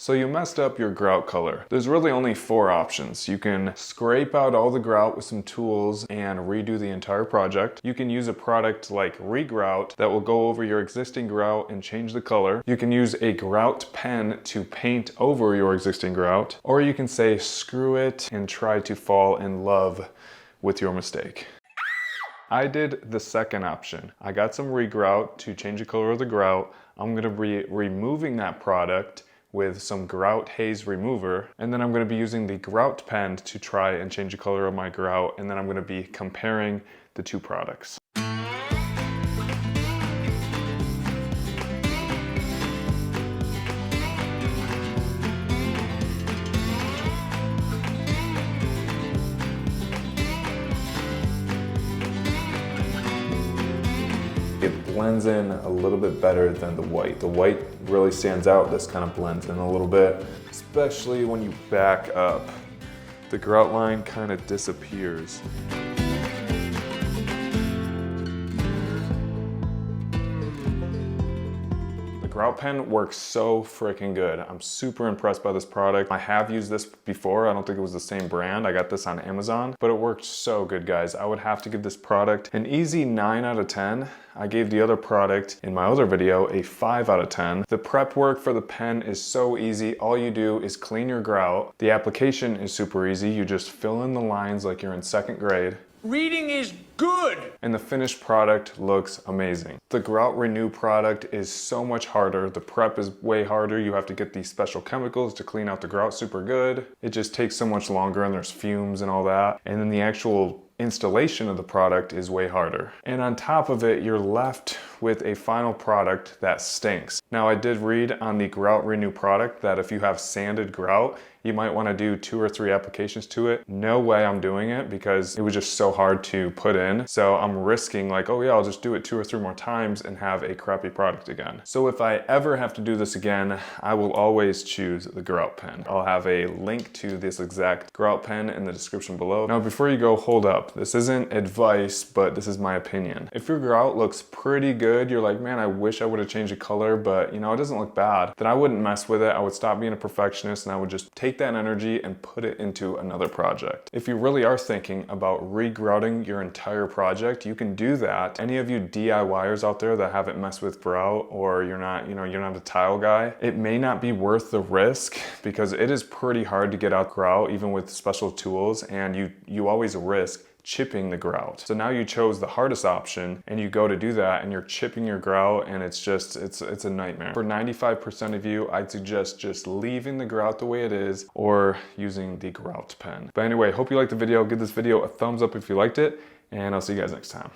So you messed up your grout color. There's really only 4 options. You can scrape out all the grout with some tools and redo the entire project. You can use a product like Grout that will go over your existing grout and change the color. You can use a grout pen to paint over your existing grout, or you can say screw it and try to fall in love with your mistake. I did the second option. I got some Grout to change the color of the grout. I'm gonna be removing that product with some grout haze remover, and then I'm gonna be using the grout pen to try and change the color of my grout, and then I'm gonna be comparing the 2 products. It blends in a little bit better than the white. The white really stands out. This kind of blends in a little bit, especially when you back up. The grout line kind of disappears. Grout pen works so freaking good. I'm super impressed by this product. I have used this before. I don't think it was the same brand. I got this on Amazon, but it worked so good, guys. I would have to give this product an easy 9 out of 10. I gave the other product in my other video a 5 out of 10. The prep work for the pen is so easy. All you do is clean your grout. The application is super easy. You just fill in the lines like you're in 2nd grade. Reading is good! And the finished product looks amazing. The Grout Renew product is so much harder. The prep is way harder. You have to get these special chemicals to clean out the grout super good. It just takes so much longer, and there's fumes and all that. And then the actual installation of the product is way harder. And on top of it, you're left with a final product that stinks. Now, I did read on the Grout Renew product that if you have sanded grout, you might want to do 2 or 3 applications to it. No way I'm doing it because it was just so hard to put in. So I'm risking like, oh yeah, I'll just do it 2 or 3 more times and have a crappy product again. So if I ever have to do this again, I will always choose the grout pen. I'll have a link to this exact grout pen in the description below. Now, before you go, hold up. This isn't advice, but this is my opinion. If your grout looks pretty good, you're like, man, I wish I would have changed the color, but you know, it doesn't look bad, then I wouldn't mess with it. I would stop being a perfectionist and I would just take that energy and put it into another project. If you really are thinking about regrouting your entire project, you can do that. Any of you DIYers out there that haven't messed with grout, or you're not a tile guy, it may not be worth the risk because it is pretty hard to get out grout even with special tools, and you always risk chipping the grout. So now you chose the hardest option and you go to do that and you're chipping your grout, and it's a nightmare. For 95% of you, I'd suggest just leaving the grout the way it is or using the grout pen. But anyway, hope you liked the video. Give this video a thumbs up if you liked it, and I'll see you guys next time.